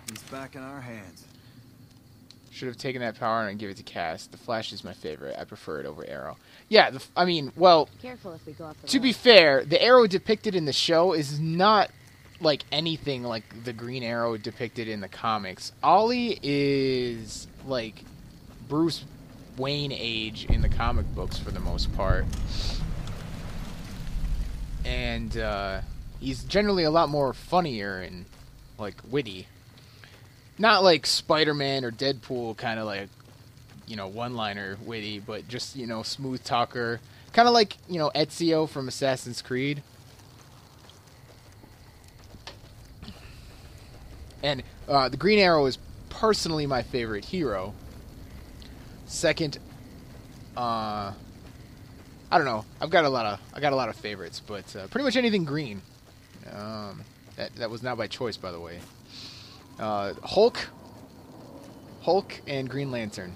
He's back in our hands. Should have taken that power and give it to Cass. The Flash is my favorite. I prefer it over Arrow. Yeah, I mean, well, Careful if we go off the to road. be fair, the Arrow depicted in the show is not like anything like the Green Arrow depicted in the comics. Ollie is like Bruce Wayne age in the comic books for the most part. And he's generally a lot more funnier and like witty. Not like Spider-Man or Deadpool kind of like, you know, one-liner witty, but just, you know, smooth talker. Kind of like, you know, Ezio from Assassin's Creed. And the Green Arrow is personally my favorite hero. Second, I don't know. I got a lot of favorites, but pretty much anything green. That was not by choice, by the way. Hulk, and Green Lantern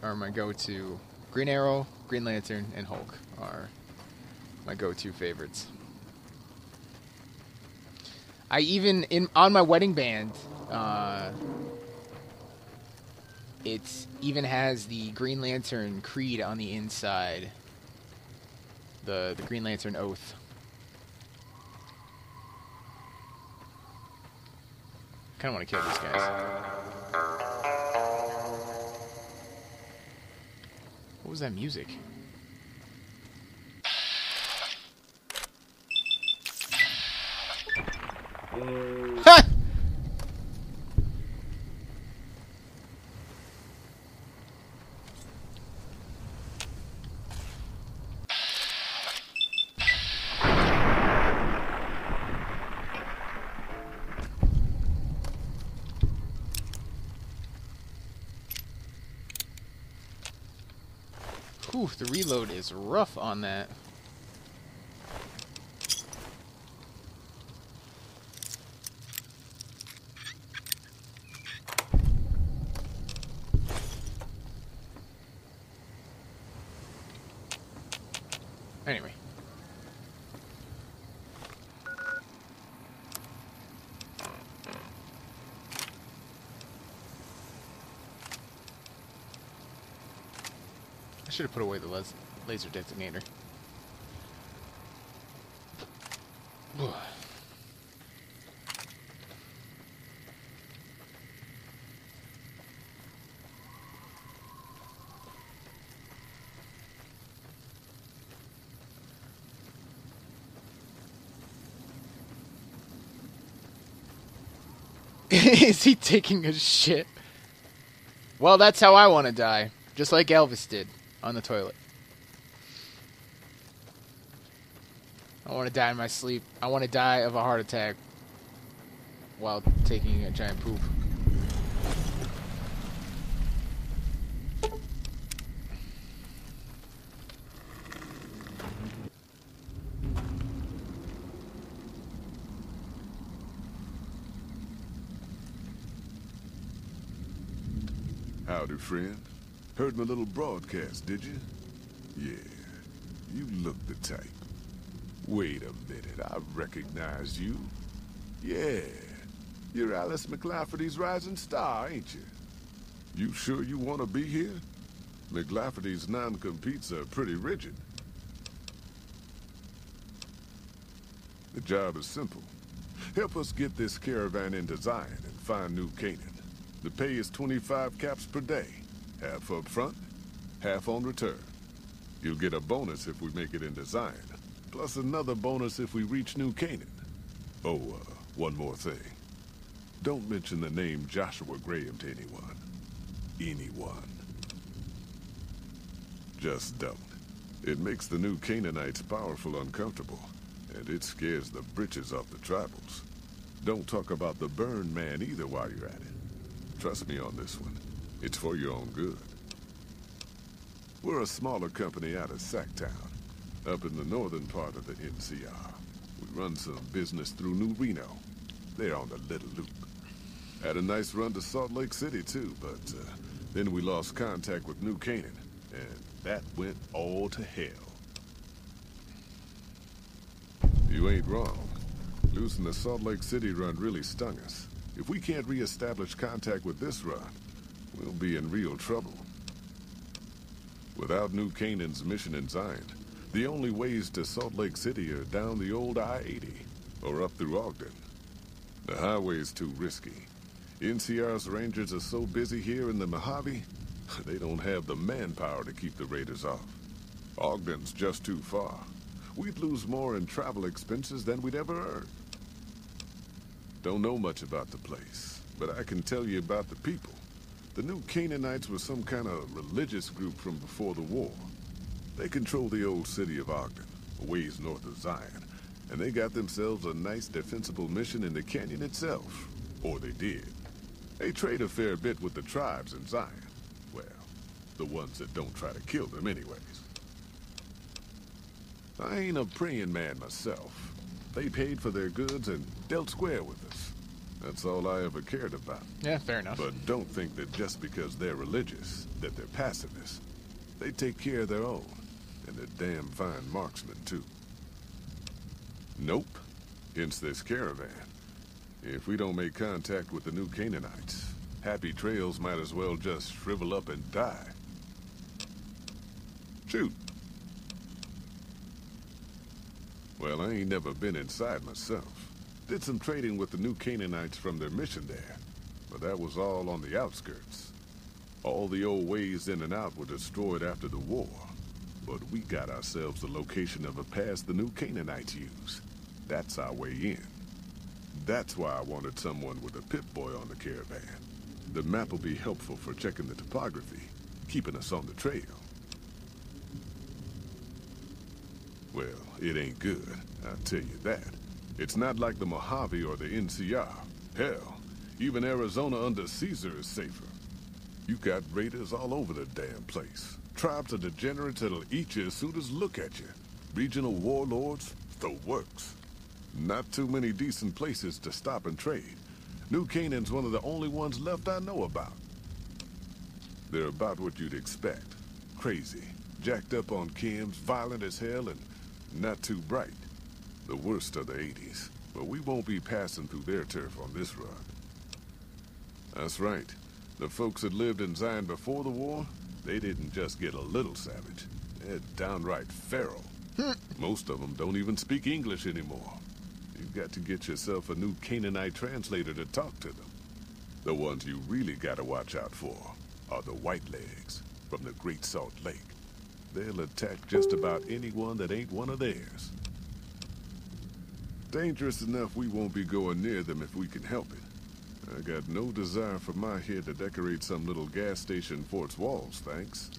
are my go-to. Green Arrow, Green Lantern, and Hulk are my go-to favorites. I even on my wedding band, it even has the Green Lantern creed on the inside. The Green Lantern oath. I kind of want to kill these guys. What was that music? Ha! Whew, the reload is rough on that. Anyway. I should have put away the laser detonator. Is he taking a shit? Well, that's how I want to die. Just like Elvis did. On the toilet. I want to die in my sleep. I want to die of a heart attack while taking a giant poop. Howdy, friend. Heard my little broadcast, did you? Yeah, you look the type. Wait a minute, I recognize you. Yeah, you're Alice McLafferty's rising star, ain't you? You sure you want to be here? McLafferty's non-competes are pretty rigid. The job is simple. Help us get this caravan into Zion and find New Canaan. The pay is 25 caps per day. Half up front, half on return. You'll get a bonus if we make it into Zion, plus another bonus if we reach New Canaan. Oh, one more thing. Don't mention the name Joshua Graham to anyone. Anyone. Just don't. It makes the new Canaanites powerful uncomfortable, and it scares the britches off the tribals. Don't talk about the Burn Man either while you're at it. Trust me on this one. It's for your own good. We're a smaller company out of Sacktown, up in the northern part of the NCR. We run some business through New Reno. They're on the Little Loop. Had a nice run to Salt Lake City, too, but then we lost contact with New Canaan, and that went all to hell. You ain't wrong. Losing the Salt Lake City run really stung us. If we can't re-establish contact with this run, we'll be in real trouble. Without New Canaan's mission in Zion, the only ways to Salt Lake City are down the old I-80 or up through Ogden. The highway's too risky. NCR's rangers are so busy here in the Mojave, they don't have the manpower to keep the raiders off. Ogden's just too far. We'd lose more in travel expenses than we'd ever earn. Don't know much about the place, but I can tell you about the people. The New Canaanites were some kind of religious group from before the war. They control the old city of Ogden, a ways north of Zion, and they got themselves a nice defensible mission in the canyon itself. Or they did. They trade a fair bit with the tribes in Zion. Well, the ones that don't try to kill them anyways. I ain't a praying man myself. They paid for their goods and dealt square with us. That's all I ever cared about. Yeah, fair enough. But don't think that just because they're religious, that they're pacifists. They take care of their own, and they're damn fine marksmen, too. Nope. Hence this caravan. If we don't make contact with the New Canaanites, Happy Trails might as well just shrivel up and die. Shoot. Well, I ain't never been inside myself. Did some trading with the New Canaanites from their mission there, but that was all on the outskirts. All the old ways in and out were destroyed after the war, but we got ourselves the location of a pass the New Canaanites use. That's our way in. That's why I wanted someone with a Pip-Boy on the caravan. The map will be helpful for checking the topography, keeping us on the trail. Well, it ain't good, I'll tell you that. It's not like the Mojave or the NCR. Hell, even Arizona under Caesar is safer. You got raiders all over the damn place. Tribes of degenerates that'll eat you as soon as look at you. Regional warlords, the works. Not too many decent places to stop and trade. New Canaan's one of the only ones left I know about. They're about what you'd expect. Crazy, jacked up on chems, violent as hell, and not too bright. The worst of the 80s, but we won't be passing through their turf on this run. That's right. The folks that lived in Zion before the war, they didn't just get a little savage. They're downright feral. Most of them don't even speak English anymore. You've got to get yourself a New Canaanite translator to talk to them. The ones you really gotta watch out for are the Whitelegs from the Great Salt Lake. They'll attack just about anyone that ain't one of theirs. Dangerous enough we won't be going near them if we can help it. I got no desire for my head to decorate some little gas station fort's walls, thanks.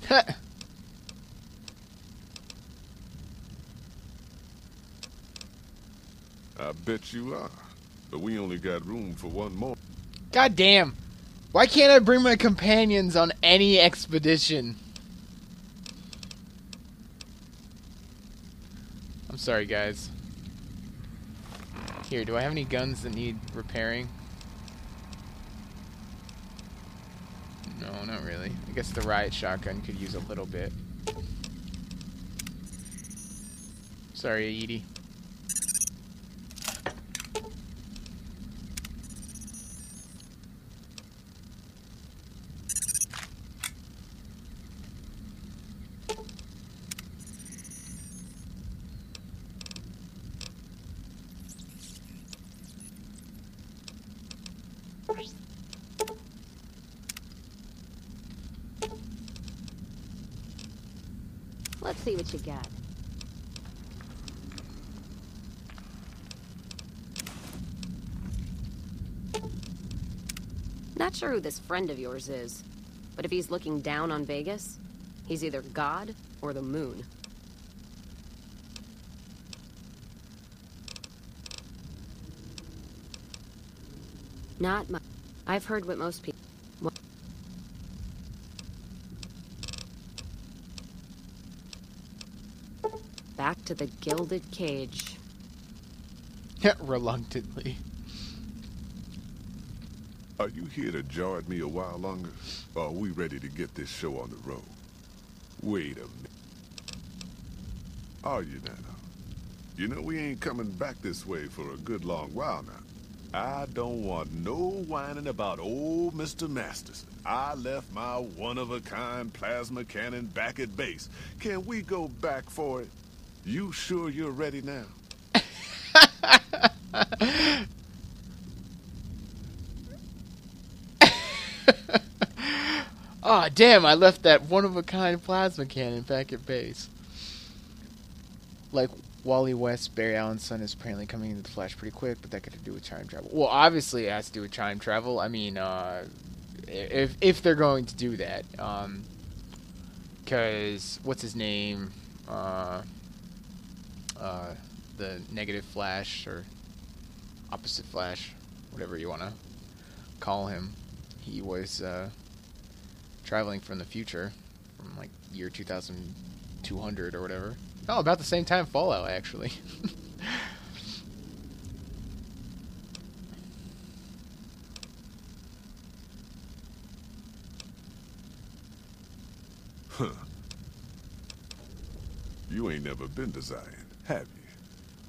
I bet you are. But we only got room for one more. God damn. Why can't I bring my companions on any expedition? I'm sorry, guys. Here, do I have any guns that need repairing? No, not really. I guess the riot shotgun could use a little bit. Sorry, Edie. Let's see what you got. Not sure who this friend of yours is, but if he's looking down on Vegas, he's either God or the moon. Not much. I've heard what most people... Back to the gilded cage. Reluctantly. Are you here to jar at me a while longer? Or are we ready to get this show on the road? Wait a minute. Are you now? You know we ain't coming back this way for a good long while now. I don't want no whining about old Mr. Masterson. I left my one-of-a-kind plasma cannon back at base. Can we go back for it? You sure you're ready now? Oh, damn, I left that one-of-a-kind plasma cannon back at base. Like, Wally West, Barry Allen's son, is apparently coming into the Flash pretty quick, but that got to do with time travel. Well, obviously it has to do with time travel. I mean, if they're going to do that. Because, what's his name? The negative Flash, or opposite Flash, whatever you want to call him. He was, traveling from the future, from like year 2200 or whatever. Oh, about the same time Fallout, actually. Huh. You ain't never been to Zion, have you?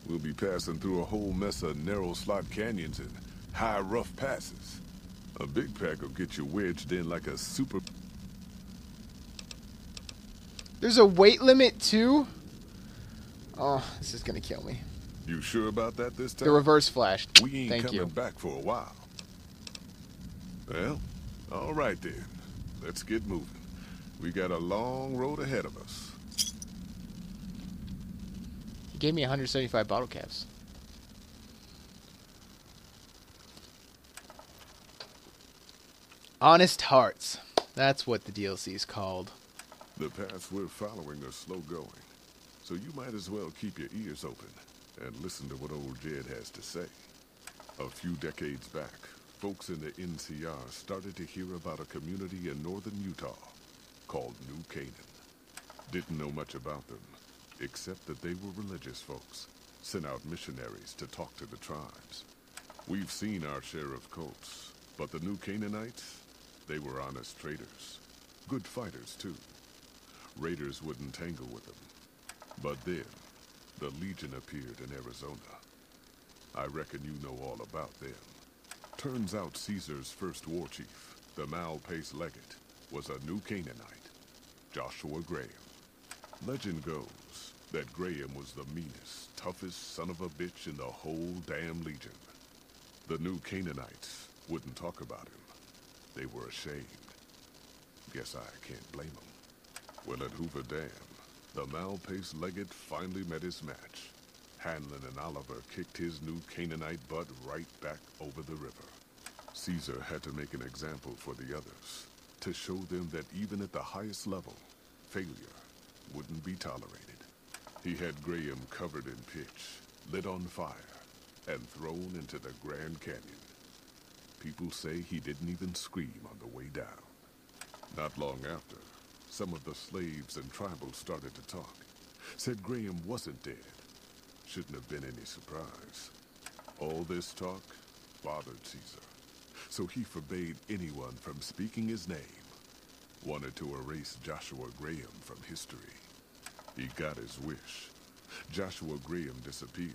We'll be passing through a whole mess of narrow slot canyons and high rough passes. A big pack will get you wedged in like a super... There's a weight limit, too? Oh, this is gonna kill me. You sure about that this time? The reverse Flash. We ain't Thank coming you. back for a while. Well, all right then. Let's get moving. We got a long road ahead of us. He gave me 175 bottle caps. Honest Hearts. That's what the DLC is called. The paths we're following are slow going, so you might as well keep your ears open and listen to what old Jed has to say. A few decades back, folks in the NCR started to hear about a community in northern Utah called New Canaan. Didn't know much about them, except that they were religious folks, sent out missionaries to talk to the tribes. We've seen our share of cults, but the New Canaanites, they were honest traders. Good fighters, too. Raiders wouldn't tangle with them. But then, the Legion appeared in Arizona. I reckon you know all about them. Turns out Caesar's first war chief, the Mal-Pace Legate, was a New Canaanite, Joshua Graham. Legend goes that Graham was the meanest, toughest son of a bitch in the whole damn Legion. The New Canaanites wouldn't talk about him. They were ashamed. Guess I can't blame them. Well, at Hoover Dam, the Mal-Pace Legate finally met his match. Hanlon and Oliver kicked his New Canaanite butt right back over the river. Caesar had to make an example for the others, to show them that even at the highest level, failure wouldn't be tolerated. He had Graham covered in pitch, lit on fire, and thrown into the Grand Canyon. People say he didn't even scream on the way down. Not long after, some of the slaves and tribals started to talk. Said Graham wasn't dead. Shouldn't have been any surprise. All this talk bothered Caesar, so he forbade anyone from speaking his name. Wanted to erase Joshua Graham from history. He got his wish. Joshua Graham disappeared,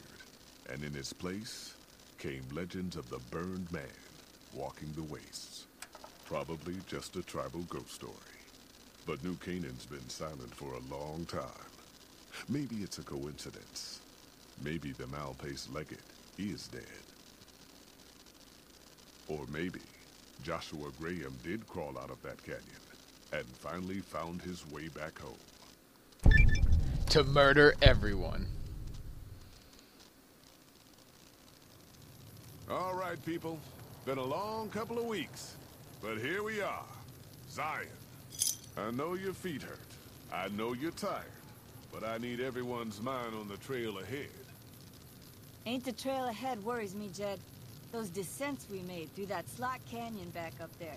and in his place came legends of the burned man walking the wastes. Probably just a tribal ghost story. But New Canaan's been silent for a long time. Maybe it's a coincidence. Maybe the Mal-Pace Legate is dead. Or maybe Joshua Graham did crawl out of that canyon and finally found his way back home. To murder everyone. All right, people. Been a long couple of weeks. But here we are. Zion. I know your feet hurt. I know you're tired. But I need everyone's mind on the trail ahead. Ain't the trail ahead worries me, Jed. Those descents we made through that slot canyon back up there.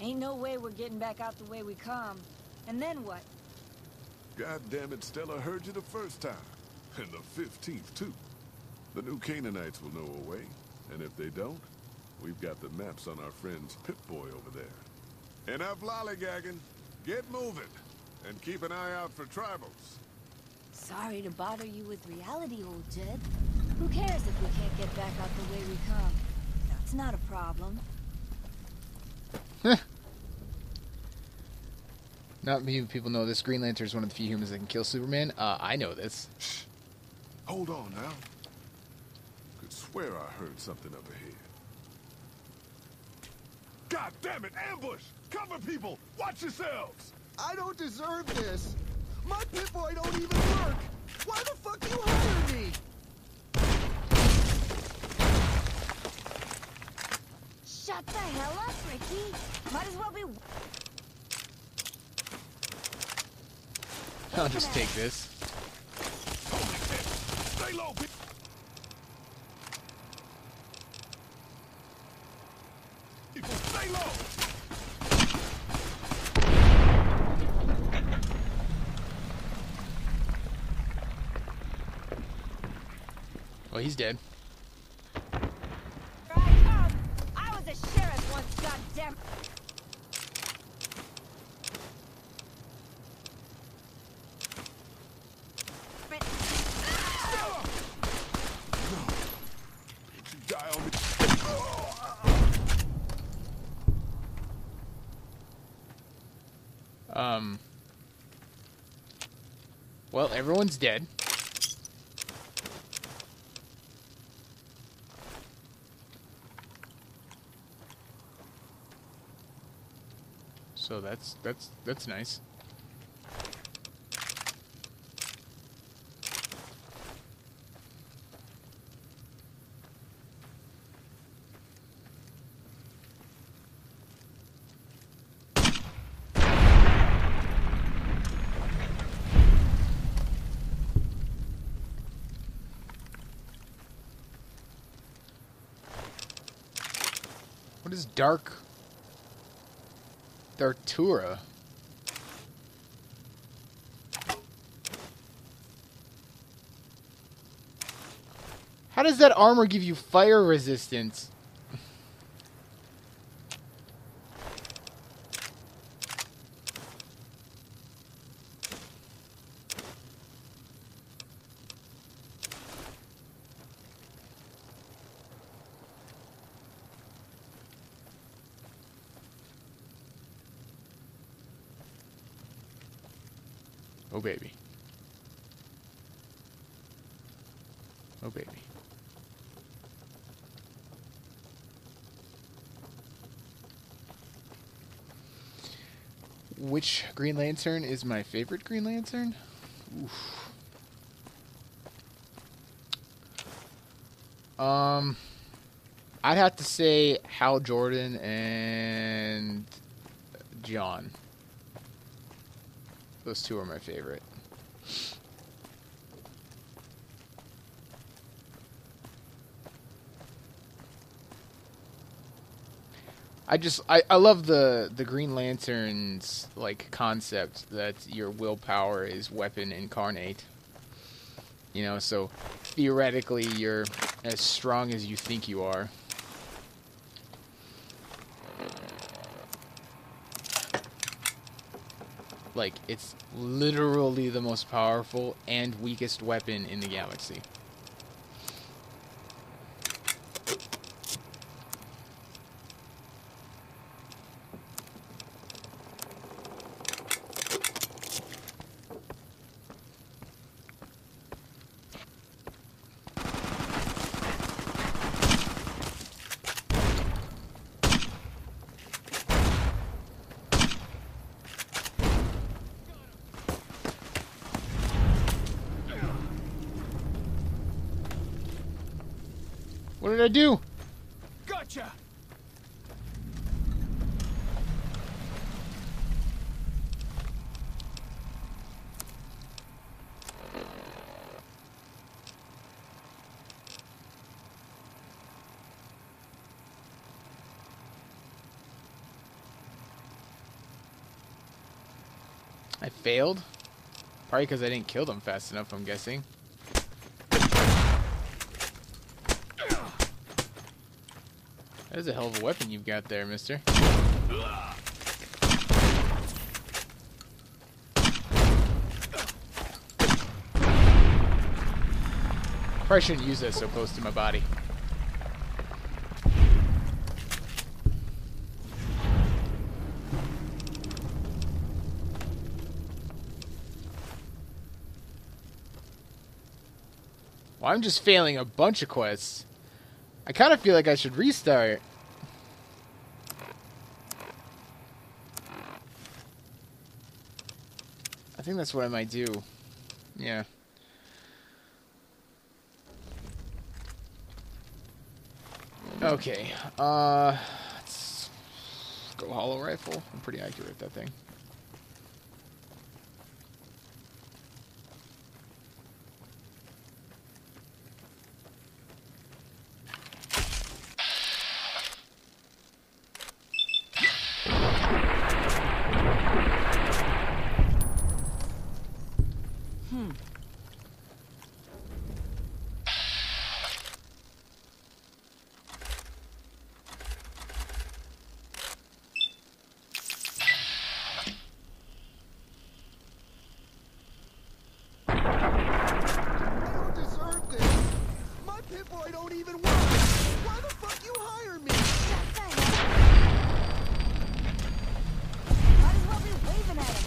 Ain't no way we're getting back out the way we come. And then what? God damn it, Stella heard you the first time. And the 15th, too. The New Canaanites will know a way. And if they don't, we've got the maps on our friend's Pip-Boy over there. Enough lollygagging. Get moving. And keep an eye out for tribals. Sorry to bother you with reality, old Jed. Who cares if we can't get back out the way we come? That's not a problem. Not many people know this. Green Lantern is one of the few humans that can kill Superman. I know this. Shh. Hold on now. Could swear I heard something up ahead. God damn it! Ambush! Cover people! Watch yourselves! I don't deserve this. My Pip-Boy don't even work. Why the fuck you hired me? Shut the hell up, Ricky. Might as well be... I'll just take this. Holy shit! Stay low, people! Stay low! Well, he's dead. I was a sheriff once, goddamn. Die on me. Well, everyone's dead. So that's nice. What is Dartura? How does that armor give you fire resistance? Oh, baby. Oh, baby. Which Green Lantern is my favorite Green Lantern? Oof. I'd have to say Hal Jordan and John. Those two are my favorite. I love the Green Lantern's like concept that your willpower is weapon incarnate. You know, so theoretically you're as strong as you think you are. Like, it's literally the most powerful and weakest weapon in the galaxy. What did I do? Gotcha! I failed? Probably because I didn't kill them fast enough, I'm guessing. That is a hell of a weapon you've got there, mister. Probably shouldn't use that so close to my body. Well, I'm just failing a bunch of quests. I kind of feel like I should restart. I think that's what I might do. Yeah. Okay. Let's go hollow rifle. I'm pretty accurate at that thing. I don't even work. Why the fuck you hire me? Might as well be waving at him.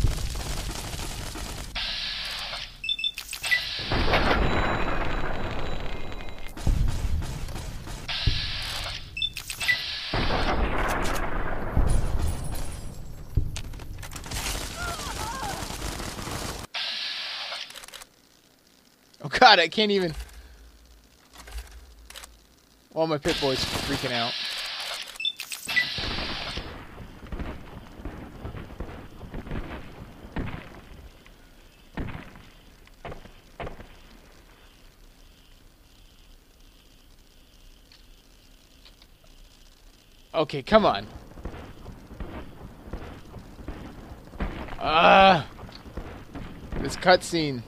Oh god, I can't even... All my pit boys freaking out. Okay, come on. This cutscene.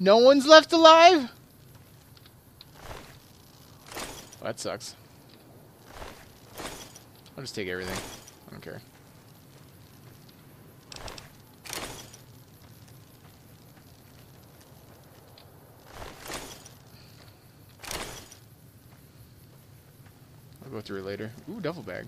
No one's left alive? Well, that sucks. I'll just take everything. I don't care. I'll go through it later. Ooh, duffel bag.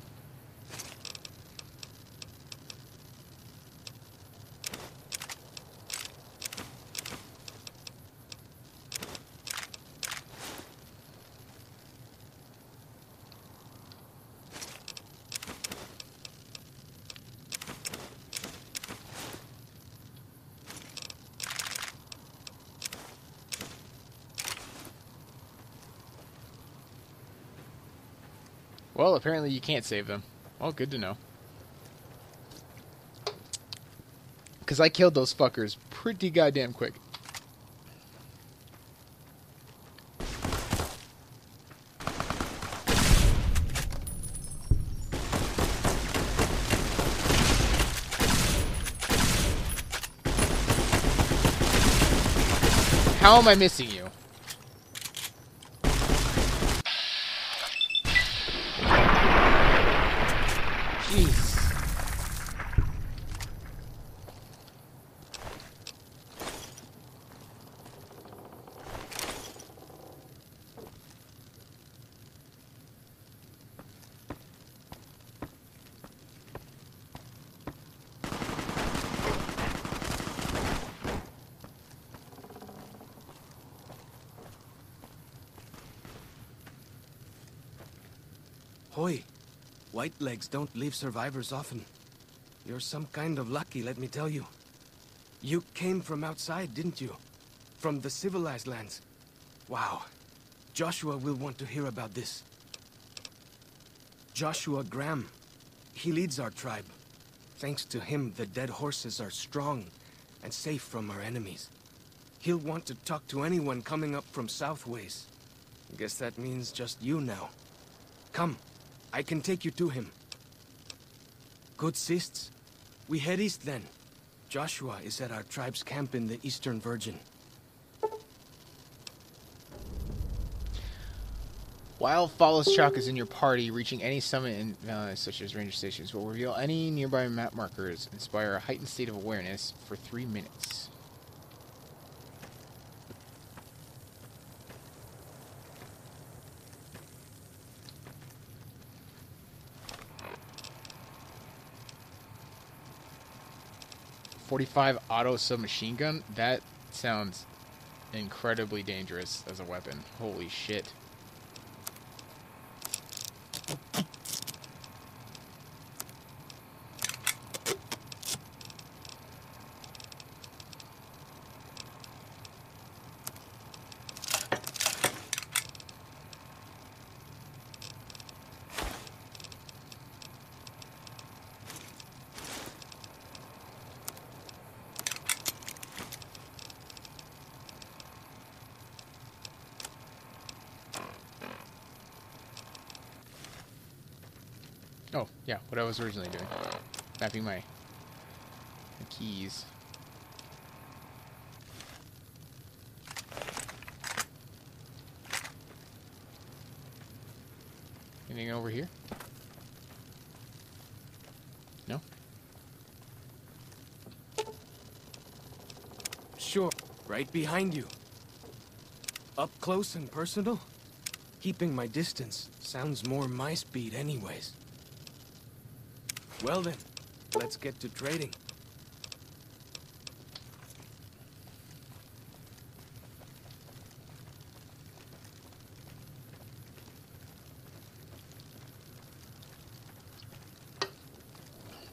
Well, apparently you can't save them. Well, good to know. Because I killed those fuckers pretty goddamn quick. How am I missing you? Jeez. Hoy, white legs don't leave survivors often. You're some kind of lucky, let me tell you. You came from outside, didn't you? From the civilized lands. Wow. Joshua will want to hear about this. Joshua Graham. He leads our tribe. Thanks to him, the dead horses are strong and safe from our enemies. He'll want to talk to anyone coming up from Southways. Guess that means just you now. Come. I can take you to him. Good sists. We head east then. Joshua is at our tribe's camp in the Eastern Virgin. While Follows Chalk is in your party, reaching any summit in such as ranger stations will reveal any nearby map markers, inspire a heightened state of awareness for 3 minutes. .45 auto submachine gun? That sounds incredibly dangerous as a weapon. Holy shit. Oh, yeah, what I was originally doing. Mapping my keys. Anything over here? No? Sure, right behind you. Up close and personal? Keeping my distance sounds more my speed anyways. Well then, let's get to trading.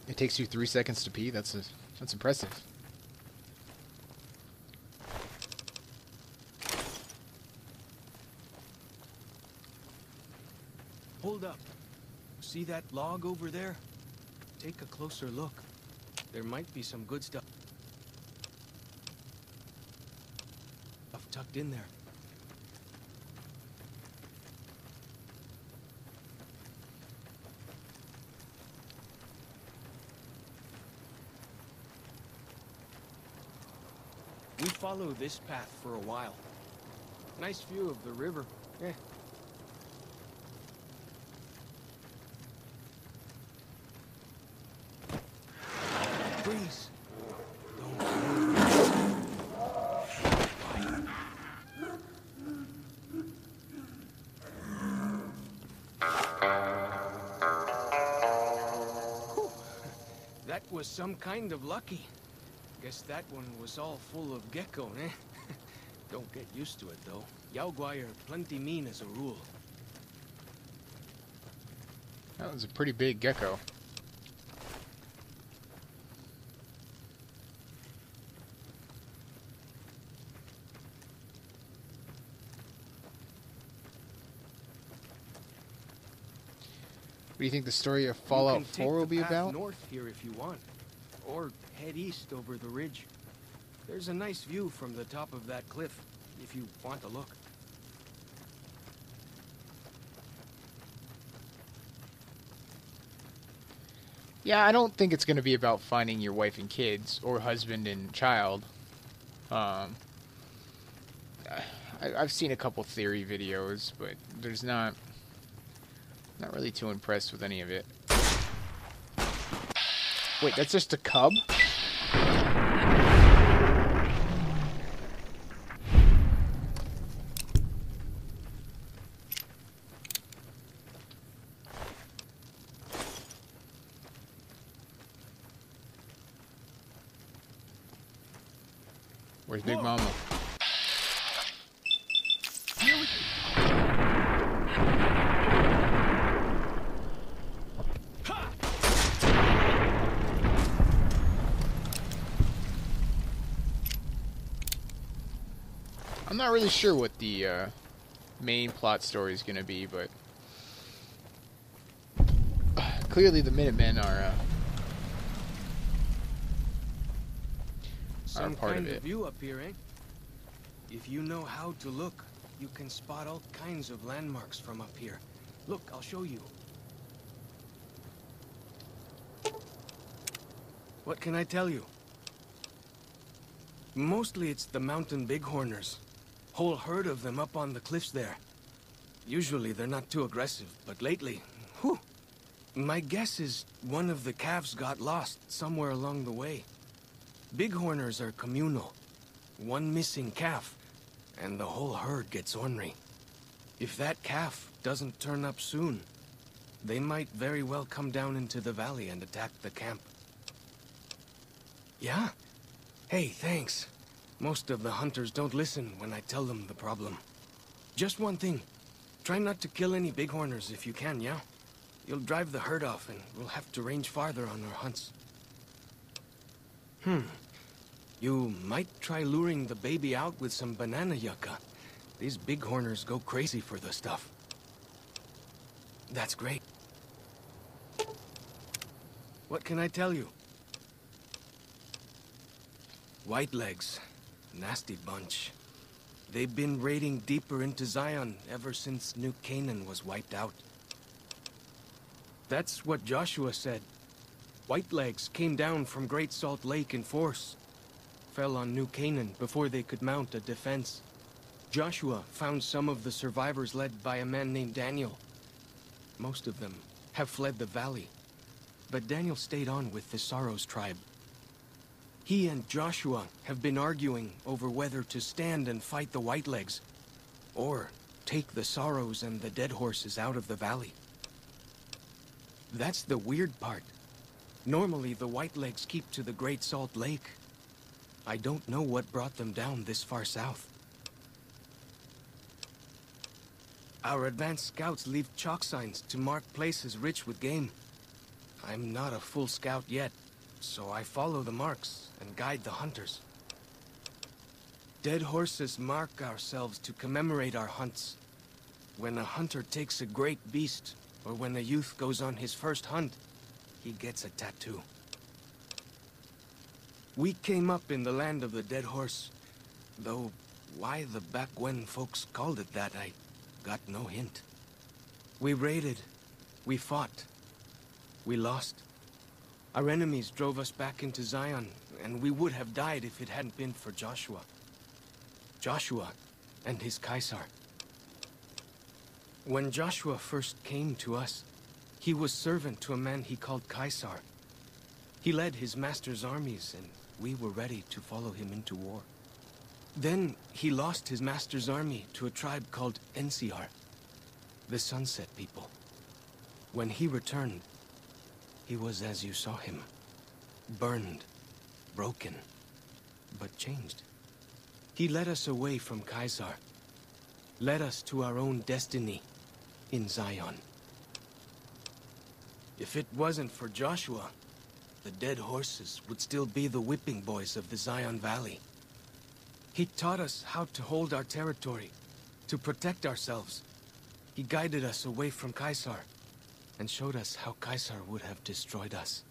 It takes you 3 seconds to pee? That's impressive. Hold up. See that log over there? Take a closer look. There might be some good stuff tucked in there. We follow this path for a while. Nice view of the river. Eh. Please. That was some kind of lucky. Guess that one was all full of gecko, eh? Don't get used to it, though. Yaoguai are plenty mean as a rule. That was a pretty big gecko. What do you think the story of Fallout 4 will be about? North here if you want, or head east over the ridge. There's a nice view from the top of that cliff, if you want to look. Yeah, I don't think it's going to be about finding your wife and kids, or husband and child. I've seen a couple theory videos, but there's not really too impressed with any of it. Wait, that's just a cub? Where's Big Mama? I'm not really sure what the main plot story is going to be, but clearly the Minutemen are Some part kind of it. View up here, eh? If you know how to look, you can spot all kinds of landmarks from up here. Look, I'll show you. What can I tell you? Mostly it's the mountain bighorners. Whole herd of them up on the cliffs there. Usually they're not too aggressive, but lately, whew. My guess is one of the calves got lost somewhere along the way. Bighorners are communal. One missing calf, and the whole herd gets ornery. If that calf doesn't turn up soon, they might very well come down into the valley and attack the camp. Yeah? Hey, thanks. Most of the hunters don't listen when I tell them the problem. Just one thing. Try not to kill any bighorners if you can, yeah? You'll drive the herd off and we'll have to range farther on our hunts. You might try luring the baby out with some banana yucca. These bighorners go crazy for the stuff. That's great. What can I tell you? Whitelegs. Nasty bunch. They've been raiding deeper into Zion ever since New Canaan was wiped out. That's what Joshua said. Whitelegs came down from Great Salt Lake in force. Fell on New Canaan before they could mount a defense. Joshua found some of the survivors led by a man named Daniel. Most of them have fled the valley, but Daniel stayed on with the Sorrows tribe. He and Joshua have been arguing over whether to stand and fight the Whitelegs, or take the Sorrows and the dead horses out of the valley. That's the weird part. Normally the Whitelegs keep to the Great Salt Lake. I don't know what brought them down this far south. Our advanced scouts leave chalk signs to mark places rich with game. I'm not a full scout yet, so I follow the marks and guide the hunters. Dead horses mark ourselves to commemorate our hunts. When a hunter takes a great beast, or when a youth goes on his first hunt, he gets a tattoo. We came up in the land of the dead horse, though why the back when folks called it that, I got no hint. We raided, we fought, we lost. Our enemies drove us back into Zion, and we would have died if it hadn't been for Joshua. Joshua and his Caesar. When Joshua first came to us, he was servant to a man he called Caesar. He led his master's armies, and we were ready to follow him into war. Then he lost his master's army to a tribe called NCR, the Sunset People. When he returned, he was as you saw him. Burned, broken, but changed. He led us away from Caesar, led us to our own destiny in Zion. If it wasn't for Joshua, the dead horses would still be the whipping boys of the Zion Valley. He taught us how to hold our territory, to protect ourselves. He guided us away from Caesar, and showed us how Caesar would have destroyed us.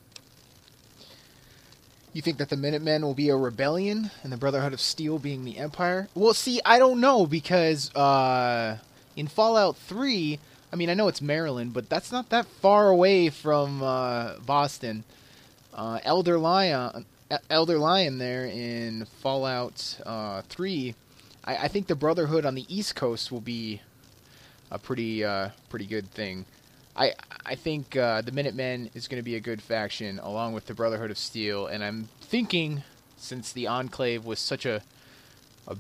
You think that the Minutemen will be a rebellion, and the Brotherhood of Steel being the Empire? Well, see, I don't know, because in Fallout 3, I mean, I know it's Maryland, but that's not that far away from Boston. Elder Lion there in Fallout 3, I think the Brotherhood on the East Coast will be a pretty good thing. I think the Minutemen is going to be a good faction, along with the Brotherhood of Steel, and I'm thinking, since the Enclave was such a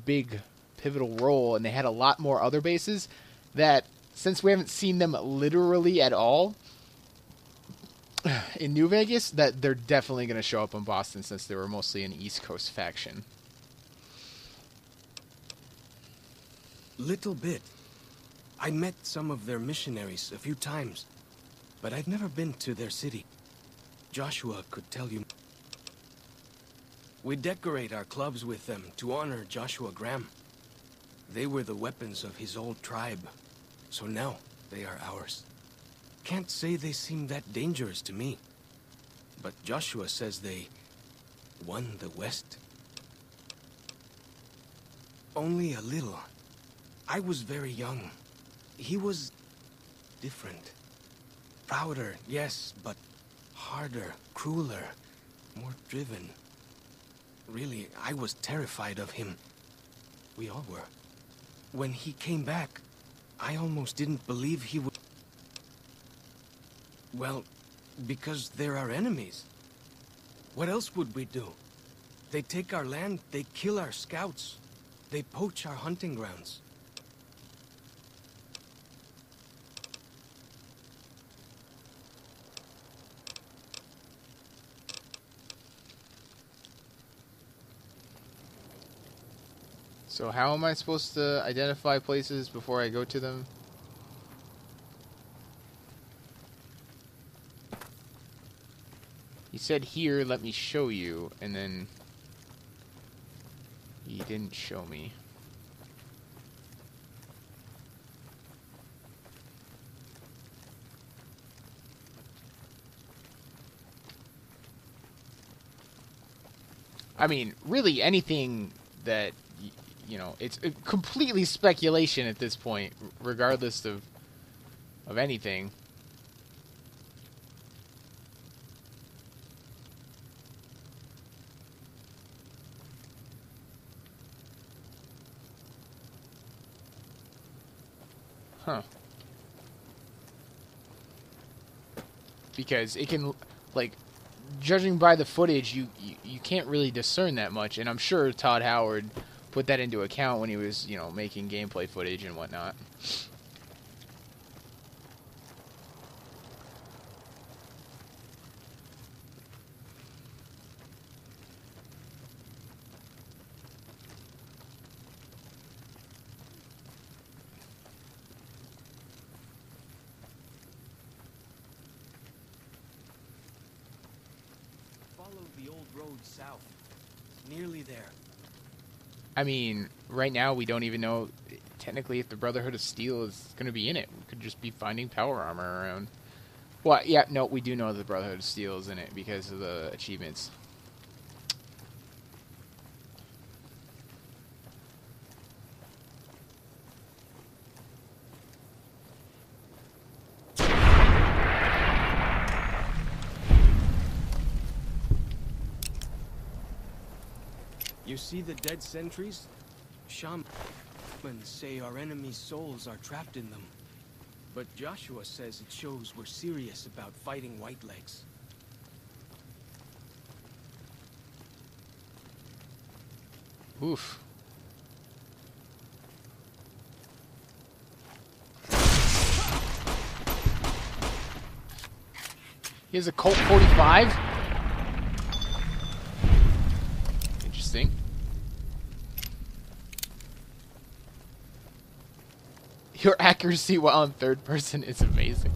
big, pivotal role, and they had a lot more other bases, that since we haven't seen them literally at all in New Vegas, that they're definitely going to show up in Boston, since they were mostly an East Coast faction. Little bit. I met some of their missionaries a few times, but I've never been to their city. Joshua could tell you. We decorate our clubs with them to honor Joshua Graham. They were the weapons of his old tribe, so now they are ours. Can't say they seem that dangerous to me, but Joshua says they won the West. Only a little. I was very young. He was different. Prouder, yes, but harder, crueler, more driven. Really, I was terrified of him. We all were. When he came back, I almost didn't believe he would... Well, because they're our enemies. What else would we do? They take our land, they kill our scouts. They poach our hunting grounds. So how am I supposed to identify places before I go to them? He said here, let me show you, and then he didn't show me. I mean, really anything that, you know, it's completely speculation at this point, regardless of anything. Huh. Because it can, like, judging by the footage, you can't really discern that much, and I'm sure Todd Howard put that into account when he was, you know, making gameplay footage and whatnot. Follow the old road south. It's nearly there. I mean, right now we don't even know technically if the Brotherhood of Steel is going to be in it. We could just be finding power armor around. Well, yeah, no, we do know the Brotherhood of Steel is in it because of the achievements. You see the dead sentries? Shamans say our enemies' souls are trapped in them. But Joshua says it shows we're serious about fighting Whitelegs. Oof. He has a Colt 45? Interesting. Your accuracy while in third person is amazing.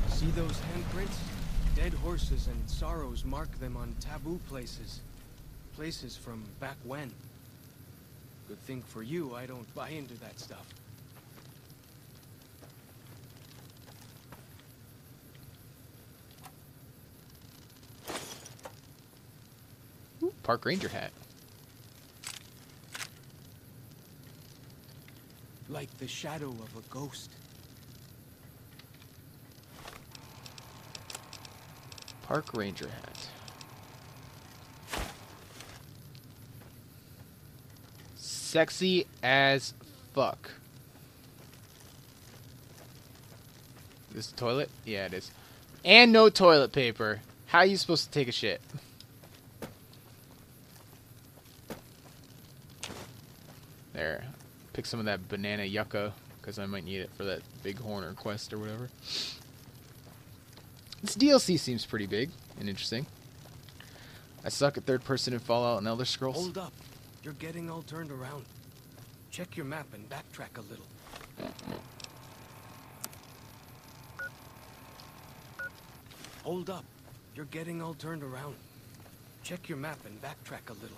See those handprints? Dead horses and sorrows mark them on taboo places. Places from back when. Good thing for you, I don't buy into that stuff. Ooh, park ranger hat. Like the shadow of a ghost. Park ranger hat. Sexy as fuck. This toilet? Yeah, it is. And no toilet paper. How are you supposed to take a shit? There. Pick some of that banana yucca, because I might need it for that big horner quest or whatever. This DLC seems pretty big and interesting. I suck at third person in Fallout and Elder Scrolls. Hold up. You're getting all turned around. Check your map and backtrack a little. Hold up. You're getting all turned around. Check your map and backtrack a little.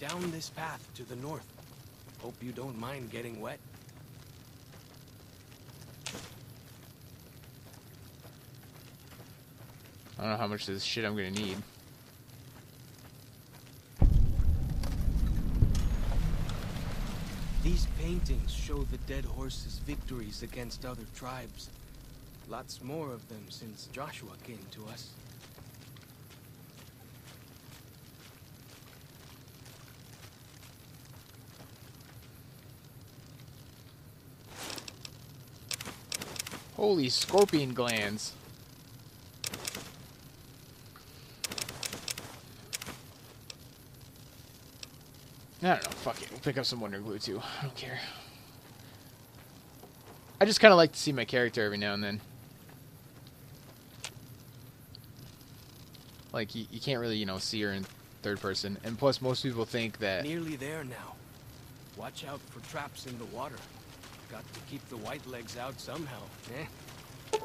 Down this path to the north. Hope you don't mind getting wet. I don't know how much of this shit I'm gonna need. These These paintings show the dead horse's victories against other tribes. Lots more of them since Joshua came to us. Holy scorpion glands. I don't know, fuck it. We'll pick up some Wonder Glue too. I don't care. I just kind of like to see my character every now and then. Like, you can't really, you know, see her in third person. And plus, most people think that... Nearly there now. Watch out for traps in the water. Got to keep the white legs out somehow, eh?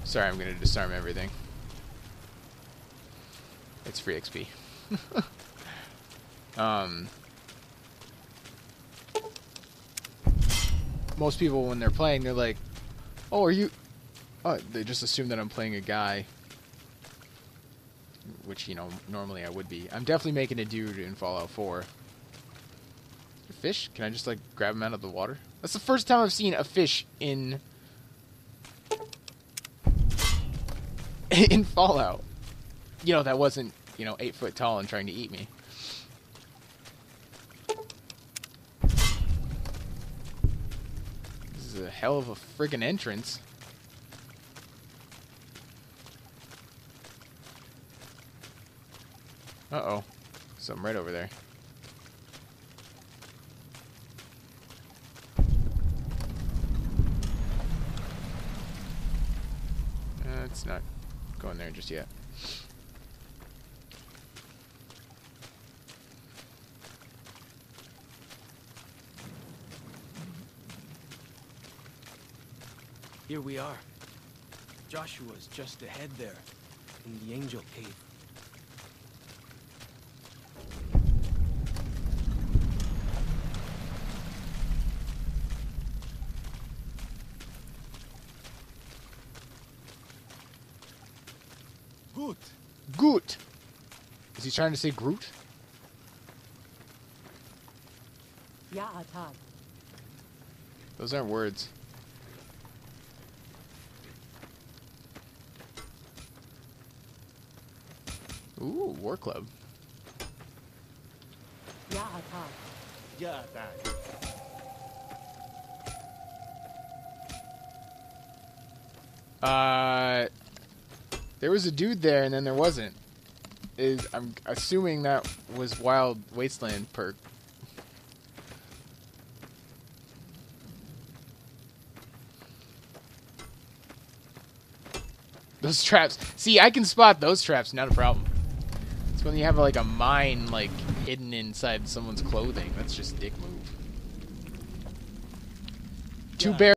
Sorry, I'm going to disarm everything. It's free XP. Most people, when they're playing, they're like, oh, are you... Oh, they just assume that I'm playing a guy. Which, you know, normally I would be. I'm definitely making a dude in Fallout 4. A fish? Can I just, like, grab him out of the water? That's the first time I've seen a fish in... in Fallout. You know, that wasn't, you know, 8 foot tall and trying to eat me. This is a hell of a friggin' entrance. Uh-oh. Something right over there. It's not going there just yet. Here we are. Joshua's just ahead there, in the Angel Cave. Good. Good. Is he trying to say Groot? Yeah, Todd. Those aren't words. Ooh, War Club. Yeah, Todd. Yeah, that. There was a dude there, and then there wasn't. I'm assuming that was Wild Wasteland perk. Those traps. See, I can spot those traps, not a problem. It's when you have like a mine like hidden inside someone's clothing. That's just dick move. Two bears.